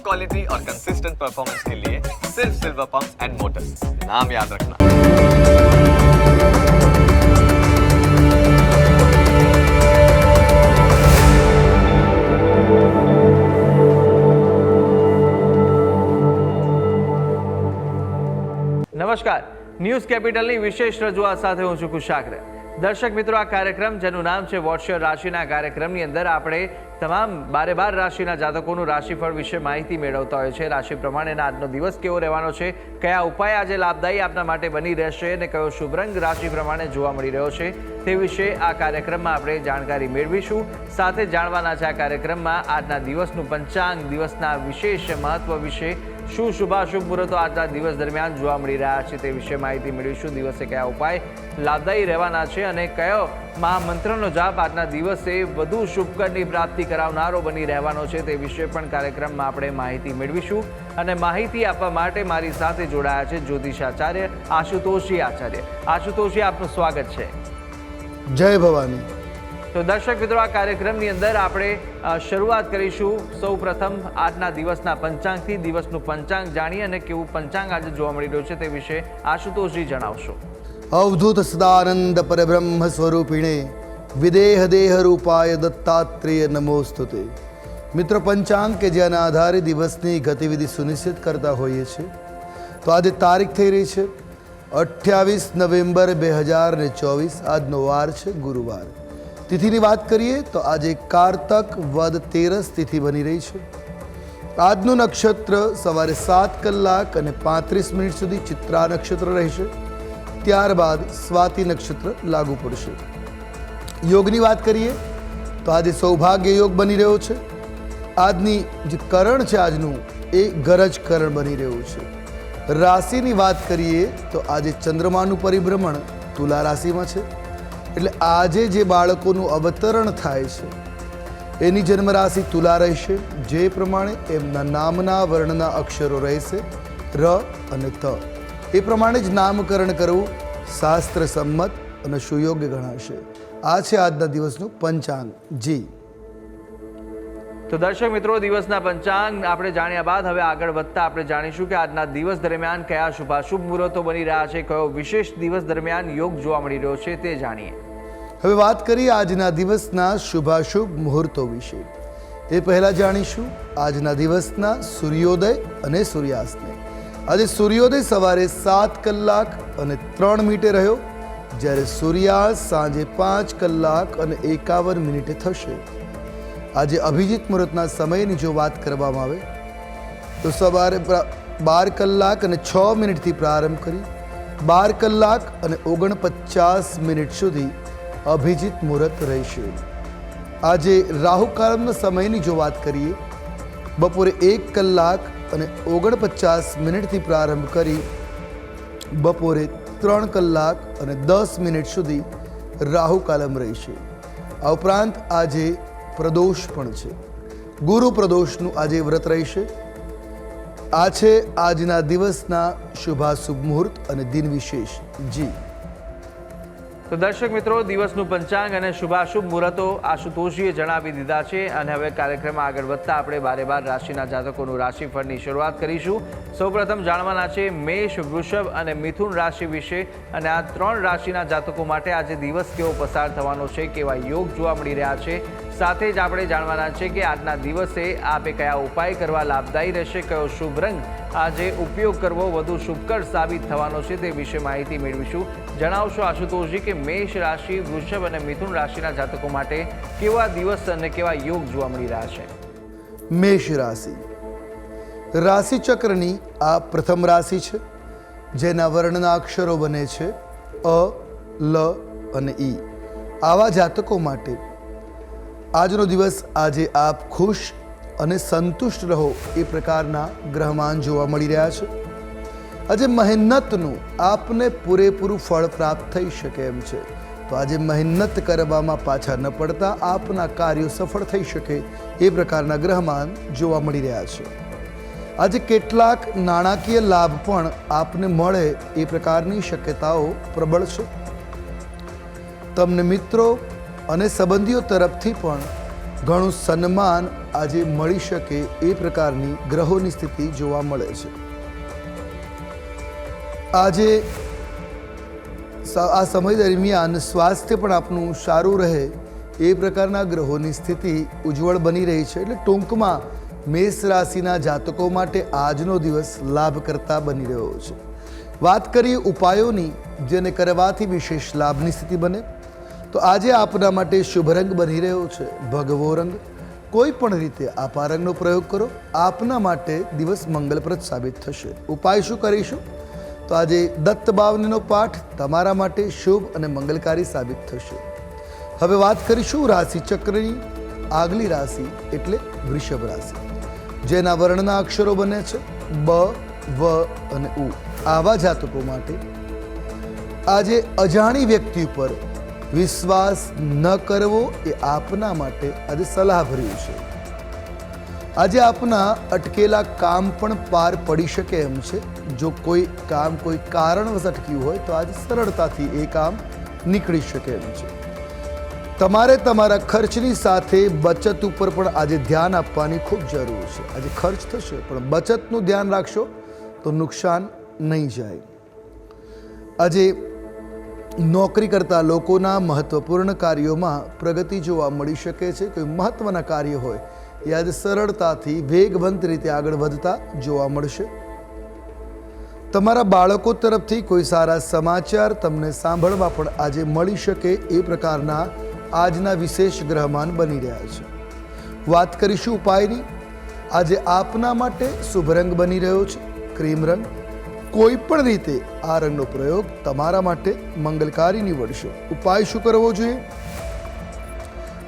Quality और consistent performance के लिए सिर्फ सिल्वर पंप्स एंड मोटर्स, नाम याद रखना। નમસ્કાર, ન્યૂઝ કેપિટલની વિશેષ રજૂઆત સાથે હું છું કુશાગ્ર। દર્શક મિત્રો, આ કાર્યક્રમ જેનું નામ છે વોટ્સએપ રાશિના કાર્યક્રમની અંદર આપણે તમામ 12 રાશિના જાતકોનું રાશિફળ વિશે માહિતી મેળવતા હોય છે। રાશિ પ્રમાણેના આજનો દિવસ કેવો રહેવાનો છે, કયા ઉપાય આજે લાભદાયી આપના માટે બની રહેશે અને કયો શુભ રંગ રાશિ પ્રમાણે જોવા મળી રહ્યો છે તે વિશે આ કાર્યક્રમમાં આપણે જાણકારી મેળવીશું। સાથે જાણવાના છે આ કાર્યક્રમમાં આજના દિવસનું પંચાંગ, દિવસના વિશેષ મહત્વ વિશે, શું શુભાશુભ મુહૂર્તો આજના દિવસ દરમિયાન જોવા મળી રહ્યા છે તે વિશે માહિતી મેળવીશું। દિવસે કયા ઉપાય લાભદાયી રહેવાના છે અને કયો મહામંત્રનો જાપ આજના દિવસે વધુ શુભકરની પ્રાપ્તિ કરાવનારો બની રહેવાનો છે તે વિશે પણ કાર્યક્રમમાં આપણે માહિતી મેળવીશું। અને માહિતી આપવા માટે મારી સાથે જોડાયા છે જ્યોતિષાચાર્ય આશુતોષજી આચાર્ય। આશુતોષજી, આપનું સ્વાગત છે। જય ભવાની। તો દર્શક મિત્રો, આ કાર્યક્રમની અંદર આપણે શરૂઆત કરીશું સૌ પ્રથમ આજના દિવસના પંચાંગથી। દિવસનું પંચાંગ જાણીએ અને કેવું પંચાંગ આજે જોવા મળી રહ્યું છે તે વિશે આશુતોષજી જણાવશો। અવધૂત સદાનંદ પરબ્રહ્મ સ્વરૂપિણે વિદેહ દેહ રૂપાય દત્તાત્રેય નમોસ્તુતે। મિત્ર, પંચાંગ કે જેના આધારે દિવસની ગતિવિધિ સુનિશ્ચિત કરતા હોઈએ છીએ। તો આજે તારીખ થઈ રહી છે 28 નવેમ્બર 2024। આજનો વાર છે ગુરુવાર। તિથિની વાત કરીએ તો આજે કારતક વદ તેરસ તિથિ બની રહી છે। આજનું નક્ષત્ર સવારે 7 કલાક અને 35 મિનિટ સુધી ચિત્રા નક્ષત્ર રહેશે, ત્યારબાદ સ્વાતિ નક્ષત્ર લાગુ પડશે। યોગની વાત કરીએ તો આજે સૌભાગ્ય યોગ બની રહ્યો છે। આજની જે કરણ છે આજનું એ ગરજ કરણ બની રહ્યું છે। રાશિની વાત કરીએ તો આજે ચંદ્રમાનું પરિભ્રમણ તુલા રાશિમાં છે, એટલે આજે જે બાળકોનું અવતરણ થાય છે એની જન્મ રાશિ તુલા રહેશે। જે પ્રમાણે એમના નામના વર્ણના અક્ષરો રહેશે ર અને ત, એ પ્રમાણે જ નામકરણ કરવું શાસ્ત્ર સંમત અને સુયોગ્ય ગણાશે। આ છે આજના દિવસનું પંચાંગ। જી તો દર્શક મિત્રો, દિવસના પંચાંગ આપણે જાણ્યા બાદ હવે આગળ વધતા આપણે જાણીશું કે આજના દિવસ દરમિયાન કયા શુભાશુભ મુહૂર્તો બની રહ્યા છે, કયો વિશેષ દિવસ દરમિયાન યોગ જોવા મળી રહ્યો છે તે જાણીએ। હવે વાત કરીએ આજના દિવસના શુભાશુભ મુહૂર્તો વિશે। એ પહેલાં જાણીશું આજના દિવસના સૂર્યોદય અને સૂર્યાસ્તને। આજે સૂર્યોદય સવારે 7 કલાક અને 3 મિનિટે રહ્યો, જ્યારે સૂર્યાસ્ત સાંજે 5 કલાક અને 51 મિનિટે થશે। આજે અભિજીત મુહૂર્તના સમયની જો વાત કરવામાં આવે તો સવારે 12 કલાક અને 6 મિનિટથી પ્રારંભ કરી 12 કલાક અને 49 મિનિટ સુધી અભિજીત મુહૂર્ત રહેશે। આજે રાહુકાળના સમયની જો વાત કરીએ, બપોરે 1 કલાક અને 49 મિનિટથી પ્રારંભ કરી બપોરે 3 કલાક અને 10 મિનિટ સુધી રાહુકાલમ રહેશે। આ ઉપરાંત આજે પ્રદોષ પણ છે, ગુરુ પ્રદોષનું આજે વ્રત રહેશે। આ છે આજના દિવસના શુભાશુભ મુહૂર્ત અને દિન વિશેષ। જી તો દર્શક મિત્રો, દિવસનું પંચાંગ અને શુભાશુભ મુહૂર્તો આશુતોષજીએ જણાવી દીધા છે અને હવે કાર્યક્રમમાં આગળ વધતા આપણે 12 રાશિના જાતકોનું રાશિફળની શરૂઆત કરીશું। સૌપ્રથમ જાણવાના છે મેષ, વૃષભ અને મિથુન રાશિ વિશે અને આ 3 રાશિના જાતકો માટે આજે દિવસ કેવો પસાર થવાનો છે, કેવા યોગ જોવા મળી રહ્યા છે। સાથે જ આપણે જાણવાના છે કે આજના દિવસે આપે કયા ઉપાય કરવા લાભદાયી રહેશે, કયો શુભ રંગ આજે ઉપયોગ કરવો વધુ શુભકર સાબિત થવાનો છે તે વિશે માહિતી મેળવીશું। જણાવશો આશુતોષજી કે મેષ રાશિ, વૃષભ અને મિથુન રાશિના જાતકો માટે કેવા દિવસ અને કેવા યોગ જોવા મળી રહ્યા છે। મેષ રાશિ, રાશિ ચક્રની આ પ્રથમ રાશિ છે, જેના વર્ણના અક્ષરો બને છે અ, લ અને ઈ। આવા જાતકો માટે આજનો દિવસ આજે આપ ખુશ અને સંતુષ્ટ રહો એ પ્રકારના ગ્રહમાન જોવા મળી રહ્યા છે। આજે મહેનતનું આપને પૂરેપૂરું ફળ પ્રાપ્ત થઈ શકે એમ છે। તો આજે મહેનત કરવામાં પાછા ન પડતા આપના કાર્યો સફળ થઈ શકે એ પ્રકારના ગ્રહમાન જોવા મળી રહ્યા છે। આજે કેટલાક નાણાકીય લાભ પણ આપને મળે એ પ્રકારની શક્યતાઓ પ્રબળ છે। તમને મિત્રો અને સંબંધીઓ તરફથી પણ ઘણું સન્માન આજે મળી શકે એ પ્રકારની ગ્રહોની સ્થિતિ જોવા મળે છે. આજે આ સમય દરમિયાન સ્વાસ્થ્ય પણ આપનું સારું રહે એ પ્રકારના ગ્રહોની સ્થિતિ ઉજ્જવળ બની રહી છે. એટલે ટૂંકમાં મેષ રાશિના જાતકો માટે આજનો દિવસ લાભકર્તા બની રહ્યો છે. વાત કરીએ ઉપાયોની, જેને કરવાથી વિશેષ લાભની સ્થિતિ બને, તો આજે આપના માટે શુભ રંગ બની રહ્યો છે ભગવો રંગ. કોઈ પણ રીતે આપ આ રંગનો પ્રયોગ કરો, આપના માટે દિવસ મંગલપ્રદ સાબિત થશે. ઉપાય શું કરીશું? તો આજે દત્ત બાવનીનો પાઠ તમારા માટે શુભ અને મંગલકારી સાબિત થશે. હવે વાત કરીશું રાશિ ચક્રની. આગલી રાશિ એટલે વૃષભ રાશિ, જેના વર્ણના અક્ષરો બને છે બ, વ અને ઉ. આવા જાતકો માટે આજે અજાણી વ્યક્તિ ઉપર વિશ્વાસ ન કરવો એ આપના માટે આજે સલાહભર્યું છે. આજે આપના અટકેલા કામ પણ પાર પડી શકે એમ છે. જો કોઈ કામ કોઈ કારણવશ અટક્યું હોય તો આજે સરળતાથી એ કામ નીકળી શકે એમ છે. તમારે તમારા ખર્ચની સાથે બચત ઉપર પણ આજે ધ્યાન આપવાની ખૂબ જરૂર છે. આજે ખર્ચ થશે પણ બચતનું ધ્યાન રાખશો તો નુકસાન નહીં જાય. આજે નોકરી કરતા લોકોના મહત્વપૂર્ણ કાર્યોમાં પ્રગતિ જોવા મળી શકે છે. કોઈ મહત્વના કાર્ય હોય એ આજે સરળતાથી વેગવંત રીતે આગળ વધતા જોવા મળશે. તમારા બાળકો તરફથી કોઈ સારા સમાચાર તમને સાંભળવા પણ આજે મળી શકે એ પ્રકારના આજના વિશેષ ગ્રહમાન બની રહ્યા છે. વાત કરીશું ઉપાયની. આજે આપના માટે શુભ રંગ બની રહ્યો છે ક્રીમ રંગ. કોઈ પણ રીતે આ રંગનો પ્રયોગ તમારા માટે મંગલકારી નીવડશે. ઉપાય શું કરવો જોઈએ?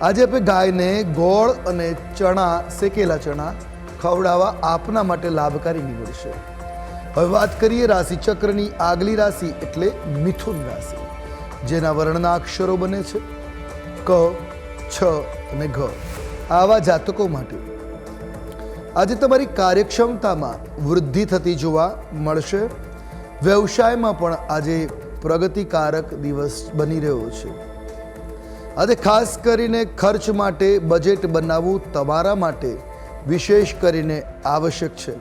આજે આપણે ગાયને ગોળ અને ચણા, શેકેલા ચણા ખવડાવવા આપના માટે લાભકારી નીવડશે. હવે વાત કરીએ રાશિ ચક્રની આગલી રાશિ એટલે મિથુન રાશિ, જેના વર્ણના અક્ષરો બને છે ક, છ અને ઘ. આવા જાતકો માટે આજે તમારી કાર્યક્ષમતામાં વૃદ્ધિ થતી જોવા મળશે. વ્યવસાયમાં પણ આજે પ્રગતિકારક દિવસ બની રહ્યો છે. આજે ખાસ કરીને ખર્ચ માટે બજેટ બનાવવું તમારા માટે વિશેષ કરીને આવશ્યક છે.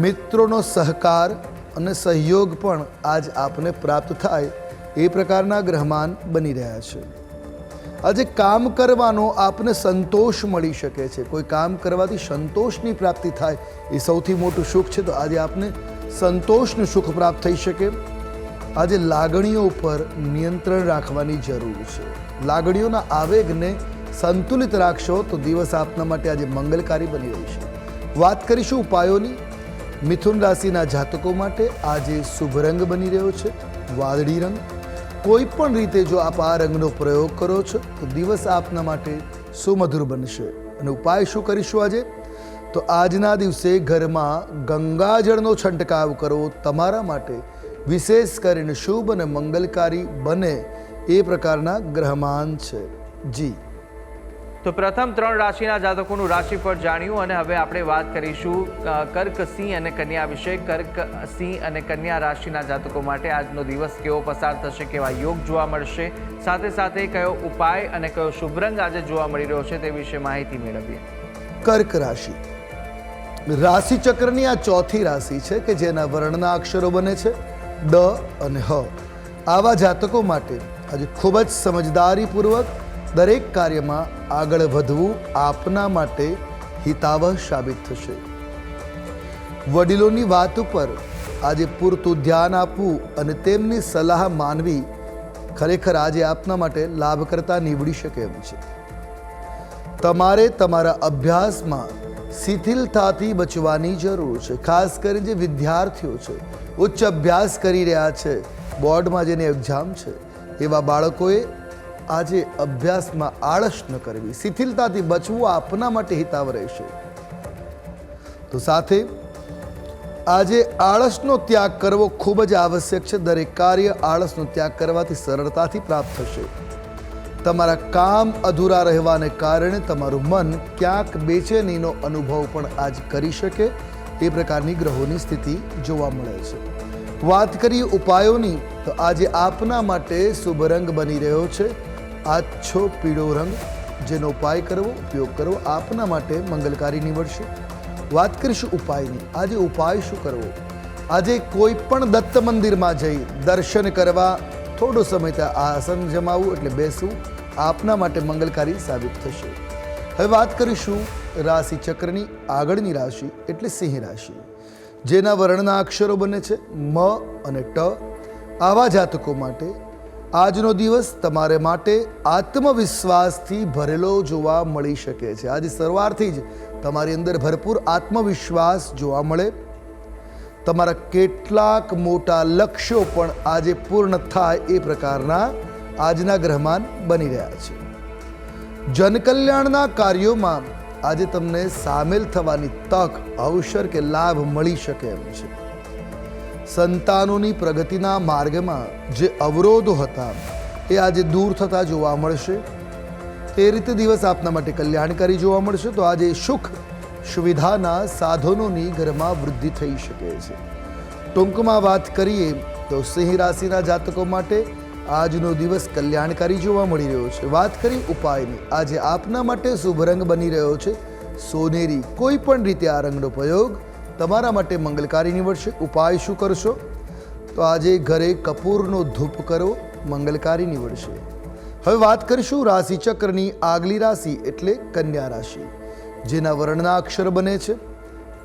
મિત્રોનો સહકાર અને સહયોગ પણ આજ આપને પ્રાપ્ત થાય એ પ્રકારના ગ્રહમાન બની રહ્યા છે. આજે કામ કરવાનો આપને સંતોષ મળી શકે છે. કોઈ કામ કરવાથી સંતોષની પ્રાપ્તિ થાય એ સૌથી મોટું સુખ છે. તો આજે આપને સંતોષનું સુખ પ્રાપ્ત થઈ શકે. આજે લાગણીઓ ઉપર નિયંત્રણ રાખવાની જરૂર છે. લાગણીઓના આવેગને સંતુલિત રાખશો તો દિવસ આપના માટે આજે મંગલકારી બની રહેશે. વાત કરીશું ઉપાયોની. મિથુન રાશિના જાતકો માટે આજે શુભ રંગ બની રહ્યો છે વાદળી રંગ. કોઈ પણ રીતે જો આપ આ રંગનો પ્રયોગ કરો છો તો દિવસ આપના માટે સુમધુર બનશે. અને ઉપાય શું કરીશું આજે? તો આજના દિવસે ઘરમાં ગંગાજળનો છંટકાવ કરવો તમારા માટે વિશેષ કરીને શુભ અને મંગલકારી બને એ પ્રકારના ગ્રહમાન છે. જી, તો પ્રથમ 3 રાશિના જાતકોનું રાશિફળ જાણ્યું અને હવે આપણે વાત કરીશું કર્ક, સિંહ અને કન્યા વિશે. કર્ક, સિંહ અને કન્યા રાશિના જાતકો માટે આજનો દિવસ કેવો પસાર થશે, કેવા યોગ જોવા મળશે, સાથે સાથે કયો ઉપાય અને કયો શુભ રંગ આજે જોવા મળી રહ્યો છે તે વિશે માહિતી મેળવીએ. કર્ક રાશિ રાશિ ચક્રની આ ચોથી રાશિ છે કે જેના વર્ણના અક્ષરો બને છે ડ અને હ. આવા જાતકો માટે આજે ખૂબ જ સમજદારીપૂર્વક દરેક કાર્યમાં આગળ વધવું આપના માટે હિતાવહ સાબિત થશે. વડીલોની વાત ઉપર આજે પૂરતું ધ્યાન આપવું અને તેમની સલાહ માનવી ખરેખર આજે આપના માટે લાભકર્તા નીવડી શકે એમ છે. તમારે તમારા અભ્યાસમાં શિથિલતાથી બચવાની જરૂર છે. ખાસ કરીને જે વિદ્યાર્થીઓ છે, ઉચ્ચ અભ્યાસ કરી રહ્યા છે, બોર્ડમાં જેની એક્ઝામ છે, એવા બાળકોએ આજે અભ્યાસમાં આળસ ન કરવી, શિથિલતાથી બચવું આપના માટે હિતાવ રહેશે. તો સાથે આજે આળસનો ત્યાગ કરવો ખૂબ જ આવશ્યક છે. દરેક કાર્ય આળસનો ત્યાગ કરવાથી સરળતાથી પ્રાપ્ત થશે. તમારા કામ અધૂરા રહેવાને કારણે તમારું મન ક્યાંક બેચેનીનો અનુભવ પણ આજ કરી શકે એ પ્રકારની ગ્રહોની સ્થિતિ જોવા મળે છે. વાત કરીએ ઉપાયોની તો આજે આપના માટે શુભ રંગ બની રહ્યો છે આછો પીળો રંગ. જેનો ઉપાય કરવો, ઉપયોગ કરવો આપના માટે મંગલકારી નીવડશે. વાત કરીશું ઉપાયની. આજે ઉપાય શું કરવો? આજે કોઈ પણ દત્ત મંદિરમાં જઈ દર્શન કરવા, થોડો સમય ત્યાં આસન જમાવવું એટલે બેસવું આપના માટે મંગલકારી સાબિત થશે. હવે વાત કરીશું રાશિ ચક્રની આગળની રાશિ એટલે સિંહ રાશિ, જેના વર્ણના અક્ષરો બને છે મ અને ટ. આવા જાતકો માટે આજનો દિવસ તમારે માટે આત્મવિશ્વાસથી ભરેલો જોવા મળી શકે છે. આજે સવારથી જ તમારી અંદર ભરપૂર આત્મવિશ્વાસ જોવા મળે. તમારા કેટલાક મોટા લક્ષ્યો પણ આજે પૂર્ણ થાય એ પ્રકારના આજના ગ્રહમાન બની રહ્યા છે. જનકલ્યાણના કાર્યોમાં આજે તમને સામેલ થવાની તક, અવસર કે લાભ મળી શકે એમ છે. સંતાનોની પ્રગતિના માર્ગમાં જે અવરોધો હતા એ આજે દૂર થતા જોવા મળશે. તે રીતે દિવસ આપના માટે કલ્યાણકારી જોવા મળશે. તો આજે સુખ સુવિધાના સાધનોની ઘરમાં વૃદ્ધિ થઈ શકે છે. ટૂંકમાં વાત કરીએ તો સિંહ રાશિના જાતકો માટે આજનો દિવસ કલ્યાણકારી જોવા મળી રહ્યો છે. વાત કરી ઉપાયની. આજે આપના માટે શુભ રંગ બની રહ્યો છે સોનેરી. કોઈ પણ રીતે આ રંગનો પ્રયોગ તમારા માટે મંગલકારી નીવડશે. ઉપાય શું કરશો? તો આજે ઘરે કપૂરનો ધૂપ કરો, મંગલકારી નીવડશે. હવે વાત કરીશું રાશિ ચક્રની આગલી રાશિ એટલે કન્યા રાશિ, જેના વર્ણના અક્ષર બને છે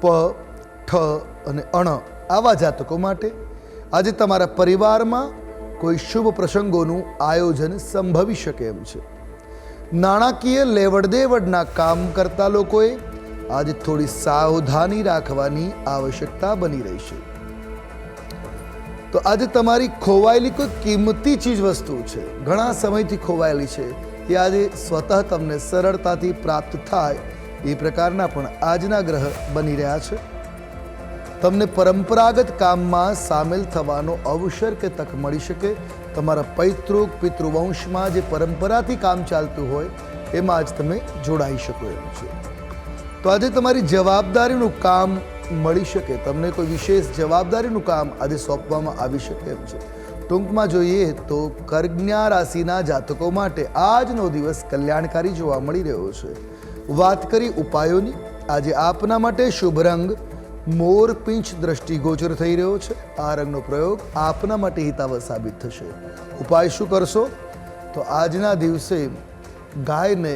પ, ઠ અને અણ. આવા જાતકો માટે આજે તમારા પરિવારમાં કોઈ શુભ પ્રસંગોનું આયોજન સંભવી શકે એમ છે. નાણાકીય લેવડ દેવડના કામ કરતા લોકોએ આજે થોડી સાવધાની રાખવાની આવશ્યકતા બની રહી છે. તો આજે તમારી ખોવાયેલી કોઈ કિંમતી ચીજ વસ્તુ છે, ઘણા સમયથી ખોવાયેલી છે, એ આજે સ્વતઃ તમને સરળતાથી પ્રાપ્ત થાય એ પ્રકારના પણ આજના ગ્રહ બની રહ્યા છે. તમને પરંપરાગત કામમાં સામેલ થવાનો અવસર કે તક મળી શકે. તમારા પૈતૃક પિતૃવંશમાં જે પરંપરાથી કામ ચાલતું હોય એમાં જ તમે જોડાઈ શકો એમ છે. તો આજે તમારી જવાબદારીનું કામ મળી શકે. તમને કોઈ વિશેષ જવાબદારીનું કામ આજે સોંપવામાં આવી શકે એમ છે. ટૂંકમાં જોઈએ તો કન્યા રાશિના જાતકો માટે આજનો દિવસ કલ્યાણકારી જોવા મળી રહ્યો છે. વાત કરી ઉપાયોની. આજે આપના માટે શુભ રંગ મોરપીંછ દ્રષ્ટિગોચર થઈ રહ્યો છે. આ રંગનો પ્રયોગ આપના માટે હિતાવહ સાબિત થશે. ઉપાય શું કરશો? તો આજના દિવસે ગાયને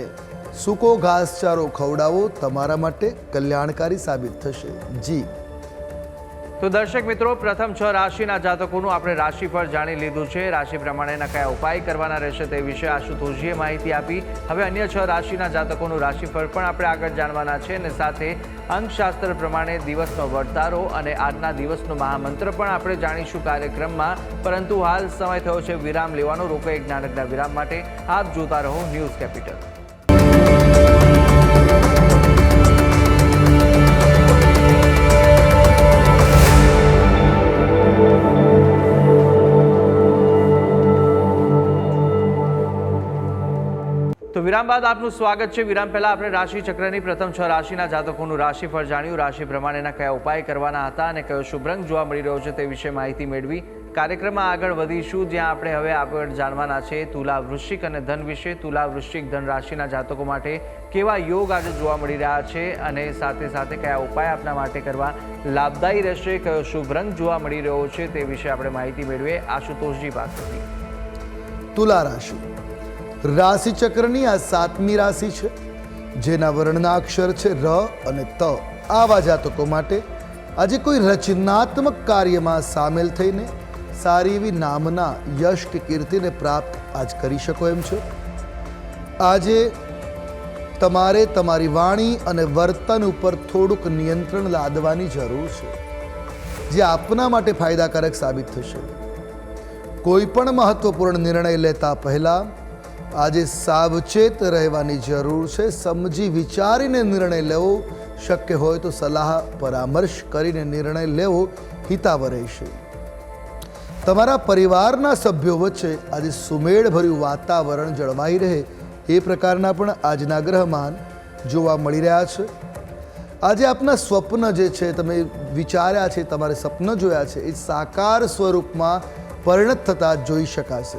સૂકો ઘાસચારો ખવડાવો, તમારા માટે કલ્યાણકારી સાબિત થશે. જી તો દર્શક મિત્રો, પ્રથમ 6 રાશિના જાતકોનું આપણે રાશિફળ જાણી લીધું છે. રાશિ પ્રમાણેના કયા ઉપાય કરવાના રહેશે તે વિશે આશુતોષજીએ માહિતી આપી. હવે અન્ય 6 રાશિના જાતકોનું રાશિફળ પણ આપણે આગળ જાણવાના છે અને સાથે અંકશાસ્ત્ર પ્રમાણે દિવસનો વર્તારો અને આજના દિવસનો મહામંત્ર પણ આપણે જાણીશું કાર્યક્રમમાં. પરંતુ હાલ સમય થયો છે વિરામ લેવાનો. રોકો એક નાનકડા વિરામ માટે. આપ જોતા રહો ન્યૂઝ કેપિટલ. તો વિરામ બાદ આપનું સ્વાગત છે. વિરામ પહેલા આપણે રાશિ ચક્રની પ્રથમ 6 રાશિના જાતકોનું રાશિફળ જાણ્યું. રાશિ પ્રમાણેના કયા ઉપાય કરવાના હતા અને કયો શુભ રંગ જોવા મળી રહ્યો છે તે વિશે માહિતી મેળવી. કાર્યક્રમમાં આગળ વધીશું, જ્યાં આપણે હવે આગળ જાણવાના છે તુલા વૃશ્ચિક અને ધન વિશે. તુલા વૃશ્ચિક ધન રાશિના જાતકો માટે કેવા યોગ આજે જોવા મળી રહ્યા છે અને સાથે સાથે કયા ઉપાય આપના માટે કરવા લાભદાયી રહેશે, કયો શુભ રંગ જોવા મળી રહ્યો છે તે વિશે આપણે માહિતી મેળવીએ આશુતોષજી પાસેથી. તુલા રાશિ રાશિ ચક્રની આ 7મી રાશિ છે, જેના વર્ણના અક્ષર છે ર અને ત. આવા જાતકો માટે આજે કોઈ રચનાત્મક કાર્યમાં સામેલ થઈને સારી એવી નામના યશ કે કીર્તિને પ્રાપ્ત આજ કરી શકો એમ છો. આજે તમારે તમારી વાણી અને વર્તન ઉપર થોડુંક નિયંત્રણ લાદવાની જરૂર છે, જે આપના માટે ફાયદાકારક સાબિત થશે. કોઈ પણ મહત્વપૂર્ણ નિર્ણય લેતા પહેલા આજે સાવચેત રહેવાની જરૂર છે. સમજી વિચારીને નિર્ણય લેવો, શક્ય હોય તો સલાહ પરામર્શ કરીને નિર્ણય લેવો હિતાવહ રહેશે. તમારા પરિવારના સભ્યો વચ્ચે આજે સુમેળભર્યું વાતાવરણ જળવાઈ રહે એ પ્રકારના પણ આજના ગ્રહમાન જોવા મળી રહ્યા છે. આજે આપના સ્વપ્ન જે છે, તમે વિચાર્યા છે, તમારે સપન જોયા છે, એ સાકાર સ્વરૂપમાં પરિણત થતા જોઈ શકાશે.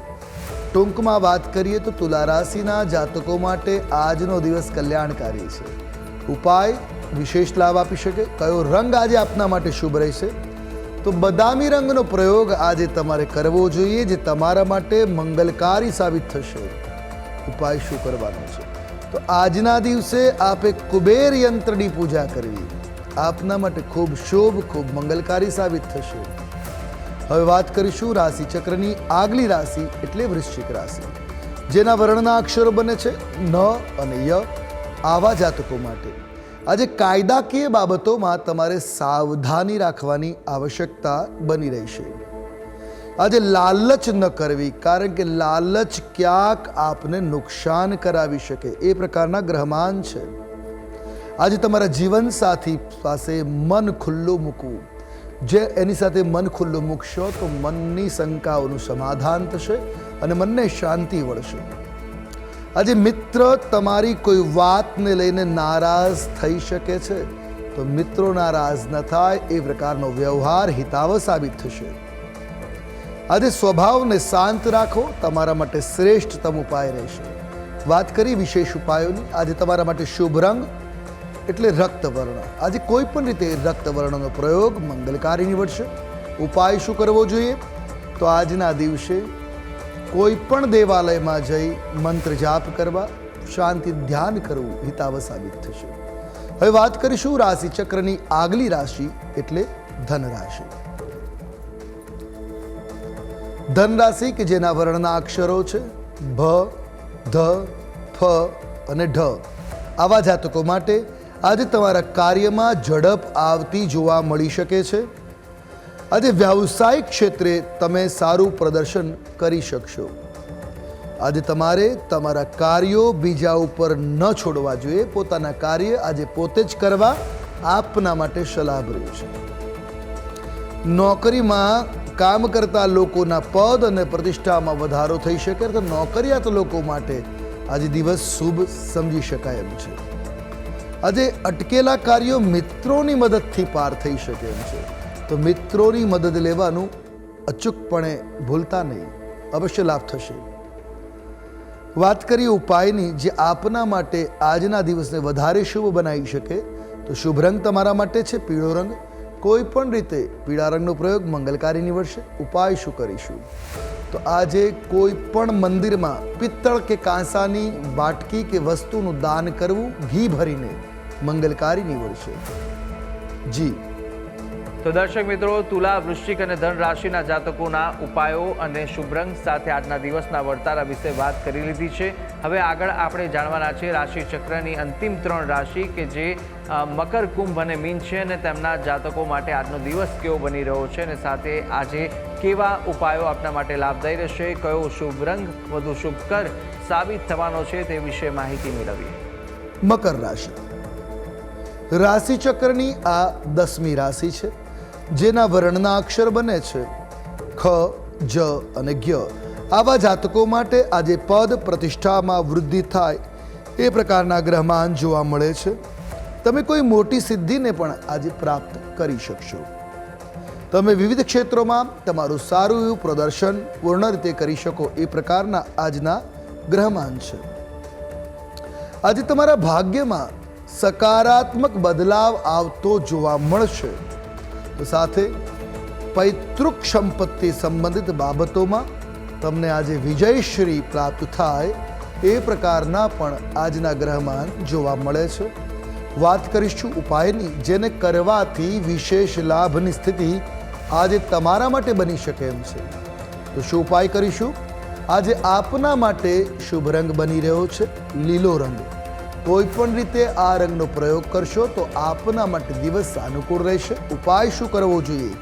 ટૂંકમાં વાત કરીએ તો તુલા રાશિના જાતકો માટે આજનો દિવસ કલ્યાણકારી છે. ઉપાય વિશેષ લાભ આપી શકે. કયો રંગ આજે આપના માટે શુભ રહેશે? તો બદામી રંગનો પ્રયોગ આજે તમારે કરવો જોઈએ, જે તમારા માટે મંગલકારી સાબિત થશે. ઉપાય શું કરવાનો છે? તો આજના દિવસે આપે કુબેર યંત્રની પૂજા કરવી આપના માટે ખૂબ શુભ, ખૂબ મંગલકારી સાબિત થશે. હવે વાત કરીશું રાશિ ચક્રની આગલી રાશિ એટલે વૃશ્ચિક રાશિ, જેના વર્ણના અક્ષરો બને છે ન અને ય. આવા જાતકો માટે આજે કાયદાકીય બાબતોમાં તમારે સાવધાની રાખવાની આવશ્યકતા બની રહેશે. આજે લાલચ ન કરવી, કારણ કે લાલચ ક્યાંક આપને નુકસાન કરાવી શકે એ પ્રકારના ગ્રહમાન છે. આજે તમારા જીવનસાથી પાસે મન ખુલ્લું મૂકવું, જે એની સાથે મન ખુલ્લું મૂકશો તો મનની શંકાઓનું સમાધાન થશે અને મનને શાંતિ વળશે. આજે મિત્ર તમારી કોઈ વાતને લઈને નારાજ થઈ શકે છે, તો મિત્રો નારાજ ન થાય એ પ્રકારનો વ્યવહાર હિતાવહ સાબિત થશે. આજે સ્વભાવને શાંત રાખો, તમારા માટે શ્રેષ્ઠતમ ઉપાય રહેશે. વાત કરી વિશેષ ઉપાયોની. આજે તમારા માટે શુભ રંગ એટલે રક્તવર્ણ. આજે કોઈ પણ રીતે રક્તવર્ણનો પ્રયોગ મંગલકારી નીવડશે. ઉપાય શું કરવો જોઈએ? તો આજના દિવસે કોઈ પણ દેવાલયમાં જઈ મંત્ર જાપ કરવા, શાંતિ ધ્યાન કરવું હિતાવહ સાબિત થશે. હવે વાત કરીશું રાશિ ચક્રની આગલી રાશિ એટલે ધન રાશિ. ધન રાશિ કે જેના વર્ણના અક્ષરો છે ભ, ધ, ફ અને ઢ. આવા જાતકો માટે આજે તમારા કાર્યમાં ઝડપ આવતી જોવા મળી શકે છે. આજે વ્યાવસાયિક ક્ષેત્રે તમે સારું પ્રદર્શન કરી શકશો. આજે તમારે તમારા કાર્યો બીજા ઉપર ન છોડવા જોઈએ. પોતાના કાર્ય આજે પોતે જ કરવા આપના માટે સલાહભર્યું છે. નોકરીમાં કામ કરતા લોકોના પદ અને પ્રતિષ્ઠામાં વધારો થઈ શકે, તો નોકરિયાત લોકો માટે આજે દિવસ શુભ સમજી શકાય એમ છે. આજે અટકેલા કાર્યો મિત્રોની મદદથી પાર થઈ શકે એમ છે, તો મિત્રોની મદદ લેવાનું અચૂકપણે ભૂલતા નહીં, અવશ્ય લાભ થશે. વાત કરીએ ઉપાયની, જે આપના માટે આજના દિવસને વધારે શુભ બનાવી શકે, તો શુભ રંગ તમારા માટે છે પીળો રંગ. કોઈ પણ રીતે પીળા રંગનો પ્રયોગ મંગલકારી નીવડશે. ઉપાય શું કરીશું? તો આજે કોઈ પણ મંદિરમાં પિત્તળ કે કાંસાની વાટકી કે વસ્તુનું દાન કરવું ઘી ભરીને મંગલકારી નીવડશે. જી તો દર્શક મિત્રો, તુલા, વૃશ્ચિક અને ધન રાશિના જાતકોના ઉપાયો અને શુભ રંગ સાથે આજના દિવસના વર્તારા વિશે વાત કરી લીધી છે. હવે આગળ આપણે જાણવાના છે રાશિ ચક્રની અંતિમ 3 રાશિ કે જે મકર, કુંભ અને મીન છે, અને તેમના જાતકો માટે આજનો દિવસ કેવો બની રહ્યો છે અને સાથે આજે કેવા ઉપાયો આપના માટે લાભદાયી રહેશે, કયો શુભ રંગ વધુ શુભકર સાબિત થવાનો છે તે વિશે માહિતી મેળવીએ. મકર રાશિ રાશિ ચક્રની આ 10મી રાશિ છે, જેના વર્ણના અક્ષર બને છે ખ, જ અને જ્ઞ. આવા જાતકો માટે આજે પદ પ્રતિષ્ઠામાં વૃદ્ધિ થાય એ પ્રકારના ગ્રહમાન જોવા મળે છે. તમે કોઈ મોટી સિદ્ધિને પણ આજે પ્રાપ્ત કરી શકશો. તમે વિવિધ ક્ષેત્રોમાં તમારું સારું એવું પ્રદર્શન પૂર્ણ રીતે કરી શકો એ પ્રકારના આજના ગ્રહમાન છે. આજે તમારા ભાગ્યમાં સકારાત્મક બદલાવ આવતો જોવા મળશે. તો સાથે પૈતૃક સંપત્તિ સંબંધિત બાબતોમાં તમને આજે વિજયશ્રી પ્રાપ્ત થાય એ પ્રકારના પણ આજના ગ્રહમાન જોવા મળે છે. વાત કરીશું ઉપાયની, જેને કરવાથી વિશેષ લાભની સ્થિતિ આજે તમારા માટે બની શકે એમ છે. તો શું ઉપાય કરીશું? આજે આપના માટે શુભ રંગ બની રહ્યો છે લીલો રંગ. કોઈ પણ રીતે આ રંગનો પ્રયોગ કરશો તો આપના માટે દિવસ અનુકૂળ રહેશે. ઉપાય શું કરવો જોઈએ?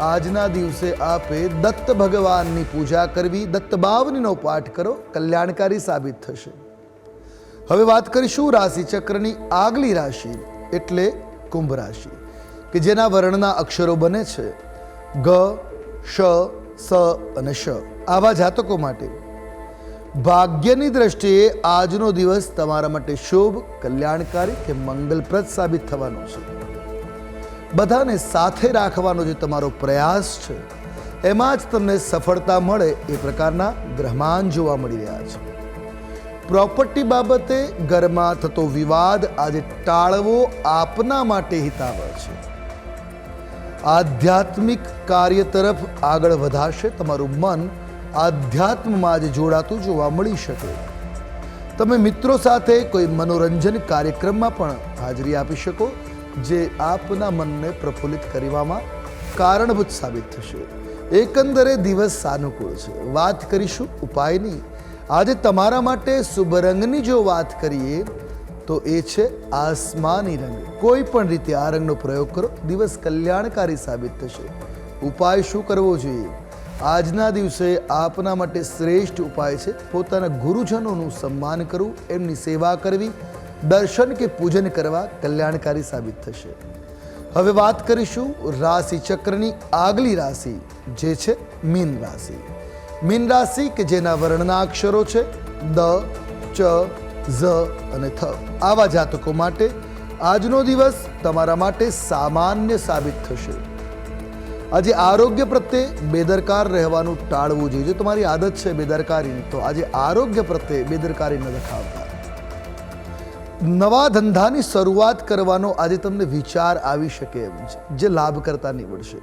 આજના દિવસે આપે દત્ત ભગવાનની પૂજા કરવી, દત્ત બાવનીનો પાઠ કરો, કલ્યાણકારી સાબિત થશે. હવે વાત કરીશું રાશિ ચક્રની આગલી રાશિ એટલે કુંભ રાશિ કે જેના વર્ણના અક્ષરો બને છે ગ, શ, સ અને શ. આવા જાતકો માટે ભાગ્યની દ્રષ્ટિએ આજનો દિવસ તમારા માટે શુભ, કલ્યાણકારી કે મંગલપ્રદ સાબિત થવાનો છે. બધાને સાથે રાખવાનો જે તમારો પ્રયાસ છે એમાં જ તમને સફળતા મળે એ પ્રકારના ગ્રહમાન જોવા મળી રહ્યા છે. પ્રોપર્ટી બાબતે ઘરમાં થતો વિવાદ આજે ટાળવો આપના માટે હિતાવહ છે. આધ્યાત્મિક કાર્ય તરફ આગળ વધારશે. તમારું મન આધ્યાત્મમાં આજે જોડાતું જોવા મળી શકે. તમે મિત્રો સાથે કોઈ મનોરંજન કાર્યક્રમમાં પણ હાજરી આપી શકો, જે આપના મનને પ્રફુલ્લિત કરવામાં કારણભૂત સાબિત થશે. એકંદરે દિવસ સાનુકૂળ છે. વાત કરીશું ઉપાયની. આજે તમારા માટે શુભ રંગની જો વાત કરીએ તો એ છે આસમાની રંગ. કોઈ પણ રીતે આ રંગનો પ્રયોગ કરો, દિવસ કલ્યાણકારી સાબિત થશે. ઉપાય શું કરવો જોઈએ? આજના દિવસે આપના માટે શ્રેષ્ઠ ઉપાય છે પોતાના ગુરુજનોનું સન્માન કરવું, એમની સેવા કરવી, દર્શન કે પૂજન કરવા કલ્યાણકારી સાબિત થશે. હવે વાત કરીશું રાશિ ચક્રની આગલી રાશિ, જે છે મીન રાશિ. મીન રાશિ કે જેના વર્ણના અક્ષરો છે દ, ચ, ઝ અને થ. આવા જાતકો માટે આજનો દિવસ તમારા માટે સામાન્ય સાબિત થશે. આજે આરોગ્ય પ્રત્યે બેદરકાર રહેવાનું ટાળવું જોઈએ. જો તમારી આદત છે બેદરકારીની, તો આજે આરોગ્ય પ્રત્યે બેદરકારી ન દેખાડતા. નવા ધંધાની શરૂઆત કરવાનો આજે તમને વિચાર આવી શકે એમ છે, જે લાભ કરતા નીવડશે.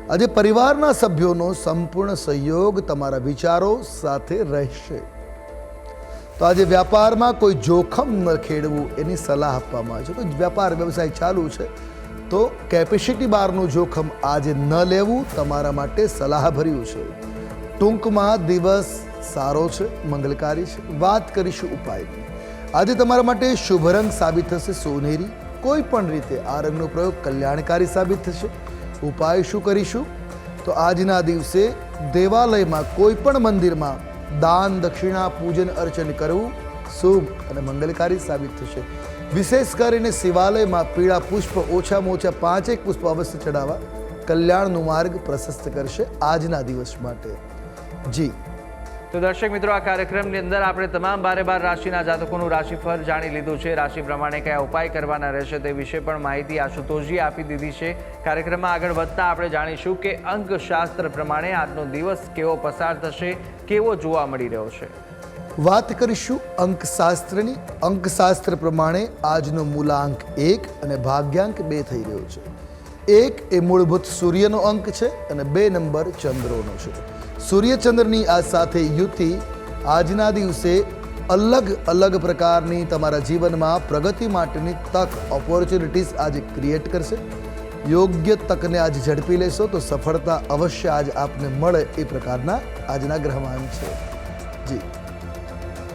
આજે પરિવારના સભ્યોનો સંપૂર્ણ સહયોગ તમારા વિચારો સાથે રહેશે. તો આજે વ્યાપારમાં કોઈ જોખમ ન ખેડવું એની સલાહ આપવામાં આવે છે. કોઈ વ્યાપાર વ્યવસાય ચાલુ છે તો કેપેસિટી બહારનું જોખમ આજે ન લેવું તમારા માટે સલાહભર્યું છે. ટૂંકમાં દિવસ સારો છે, મંગલકારી છે. વાત કરીશું ઉપાયની. આજે તમારા માટે શુભ રંગ સાબિત થશે સોનેરી. કોઈ પણ રીતે આ રંગનો પ્રયોગ કલ્યાણકારી સાબિત થશે. ઉપાય શું કરીશું? તો આજના દિવસે દેવાલયમાં કોઈ પણ મંદિરમાં દાન, દક્ષિણા, પૂજન અર્ચન કરવું શુભ અને મંગલકારી સાબિત થશે. વિશેષ કરીને શિવાલયમાં પીળા પુષ્પ ઓછામાં ઓછા 5 પુષ્પ અવશ્ય ચડાવવા કલ્યાણનો માર્ગ પ્રશસ્ત કરશે આજના દિવસ માટે. જી તો દર્શક મિત્રો, આ કાર્યક્રમની અંદર આપણે તમામ 12 રાશિના જાતકોનું રાશિફળ જાણી લીધું છે. રાશિ પ્રમાણે કયા ઉપાય કરવાના રહેશે તે વિશે પણ માહિતી આશુતોષજી આપી દીધી છે. કાર્યક્રમમાં આગળ વધતા આપણે જાણીશું કે અંકશાસ્ત્ર પ્રમાણે આજનો દિવસ કેવો પસાર થશે, કેવો જોવા મળી રહ્યો છે. વાત કરીશું અંકશાસ્ત્રની. અંકશાસ્ત્ર પ્રમાણે આજનો મૂલાંક 1 અને ભાગ્યાંક 2 થઈ રહ્યો છે. 1 એ મૂળભૂત સૂર્યનો અંક છે અને 2 નંબર ચંદ્રોનો છે. સૂર્યચંદ્રની આ સાથે યુતિ આજના દિવસે અલગ અલગ પ્રકારની તમારા જીવનમાં પ્રગતિ માટેની તક, ઓપોર્ચ્યુનિટીઝ આજે ક્રિએટ કરશે. યોગ્ય તકને આજે ઝડપી લેશો તો સફળતા અવશ્ય આજ આપને મળે એ પ્રકારના આજના ગ્રહમાન છે. જી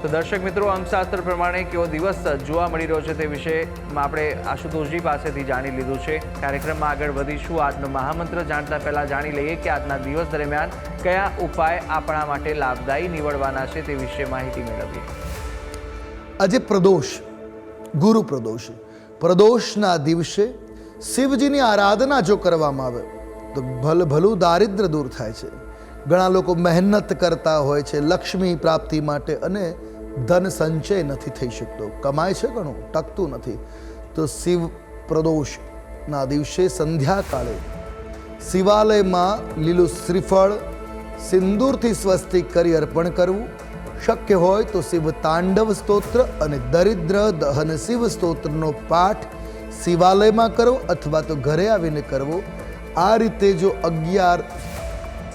તો દર્શક મિત્રો, અંકશાસ્ત્ર પ્રમાણે કેવો દિવસ જોવા મળી રહ્યો છે તે વિશે આપણે આશુતોષજી પાસેથી જાણી લીધું છે. કાર્યક્રમમાં આગળ વધીશું. આજનો મહામંત્ર જાણતા પહેલા જાણી લઈએ કે આજના દિવસ દરમિયાન કયા ઉપાય આપણા માટે લાભદાયી નીવડવાના છે તે વિશે માહિતી મેળવીએ. આજે પ્રદોષ, ગુરુ પ્રદોષ. પ્રદોષના દિવસે શિવજીની આરાધના જો કરવામાં આવે તો ભલું દારિદ્ર દૂર થાય છે. ઘણા લોકો મહેનત કરતા હોય છે લક્ષ્મી પ્રાપ્તિ માટે અને ધન સંચય નથી થઈ શકતો, કમાય છે ઘણું, ટકતું નથી. તો શિવ પ્રદોષના દિવસે સંધ્યાકાળે શિવાલયમાં લીલું શ્રીફળ સિંદૂરથી સ્વસ્તિક કરી અર્પણ કરવું. શક્ય હોય તો શિવ તાંડવ સ્તોત્ર અને દરિદ્ર દહન શિવ સ્તોત્રનો પાઠ શિવાલયમાં કરવો અથવા તો ઘરે આવીને કરવો. આ રીતે જો 11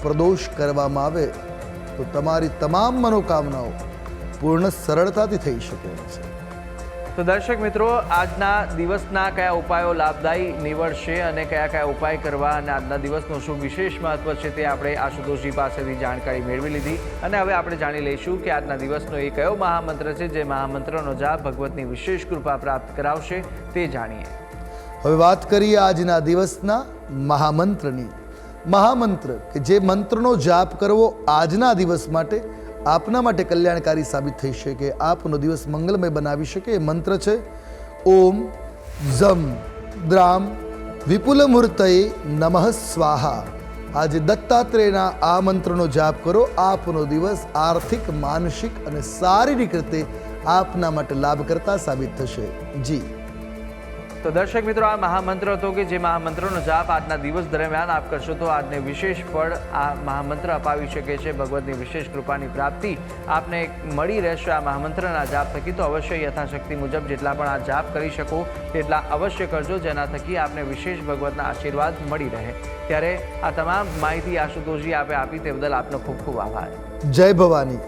પ્રદોષ કરવામાં આવે તો તમારી તમામ મનોકામનાઓ પૂર્ણ સરળતાથી થઈ શકે છે. તો દર્શક મિત્રો, આજના દિવસના કયા ઉપાયો લાભદાયી નીવડશે અને કયા ઉપાય કરવા અને આજના દિવસનું શું વિશેષ મહત્વ છે તે આપણે આશુતોષજી પાસેથી જાણકારી મેળવી લીધી. અને હવે આપણે જાણી લઈશું કે આજના દિવસનો એ કયો મહામંત્ર છે જે મહામંત્રનો જાપ ભગવતની વિશેષ કૃપા પ્રાપ્ત કરાવશે તે જાણીએ. હવે વાત કરીએ આજના દિવસના મહામંત્રની. મહામંત્ર કે જે મંત્રનો જાપ કરવો આજના દિવસ માટે આપના માટે કલ્યાણકારી સાબિત થઈ શકે, આપનો દિવસ મંગલમય બનાવી શકે. એ મંત્ર છે ઓમ ઝમ દ્રામ વિપુલ મૂર્તયે નમઃ સ્વાહા. આજે દત્તાત્રેયના આ મંત્રનો જાપ કરો. આપનો દિવસ આર્થિક, માનસિક અને શારીરિક રીતે આપના માટે લાભ કરતા સાબિત થશે. જી તો દર્શક મિત્રો, આ મહામંત્ર હતો કે જે મહામંત્રનો જાપ આજના દિવસ દરમિયાન આપ કરશો તો આજને વિશેષ ફળ આ મહામંત્ર અપાવી શકે છે. ભગવતની વિશેષ કૃપાની પ્રાપ્તિ આપને મળી રહેશે આ મહામંત્રના જાપ થકી. તો અવશ્ય યથાશક્તિ મુજબ જેટલા પણ આ જાપ કરી શકો તેટલા અવશ્ય કરજો, જેના થકી આપને વિશેષ ભગવતના આશીર્વાદ મળી રહે. ત્યારે આ તમામ માહિતી આશુતોષજી આપે આપી તે બદલ આપનો ખૂબ ખૂબ આભાર. જય ભવાની.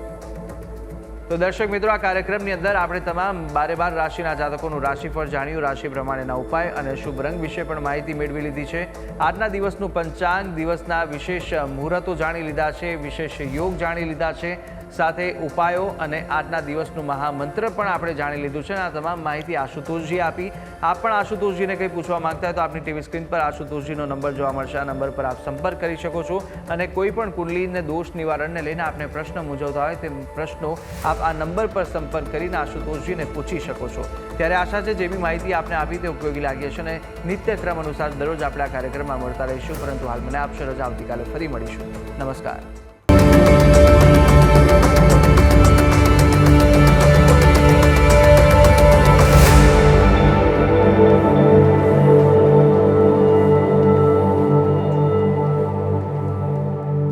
તો દર્શક મિત્રો, આ કાર્યક્રમની અંદર આપણે તમામ 12 રાશિના જાતકોનું રાશિફળ જાણ્યું, રાશિ પ્રમાણેના ઉપાય અને શુભ રંગ વિશે પણ માહિતી મેળવી લીધી છે. આજના દિવસનું પંચાંગ, દિવસના વિશેષ મુહૂર્તો જાણી લીધા છે, વિશેષ યોગ જાણી લીધા છે, સાથે ઉપાયો અને આજના દિવસનું મહામંત્ર પણ આપણે જાણી લીધું છે. આ તમામ માહિતી આશુતોષજી આપી. આપ પણ આશુતોષજીને કંઈ પૂછવા માંગતા હોય તો આપની ટીવી સ્ક્રીન પર આશુતોષજીનો નંબર જોવા મળશે. આ નંબર પર આપ સંપર્ક કરી શકો છો અને કોઈ પણ કુંડલીને દોષ નિવારણને લઈને આપને પ્રશ્ન મૂંઝવતા હોય તે પ્રશ્નો આપ આ નંબર પર સંપર્ક કરીને આશુતોષજીને પૂછી શકો છો. ત્યારે આશા છે જે બી માહિતી આપને આપી તે ઉપયોગી લાગી હશે અને નિત્યક્રમ અનુસાર દરરોજ આપણે આ કાર્યક્રમમાં મળતા રહીશું. પરંતુ હાલ મને આપશે રજા. આવતીકાલે ફરી મળીશું. નમસ્કાર.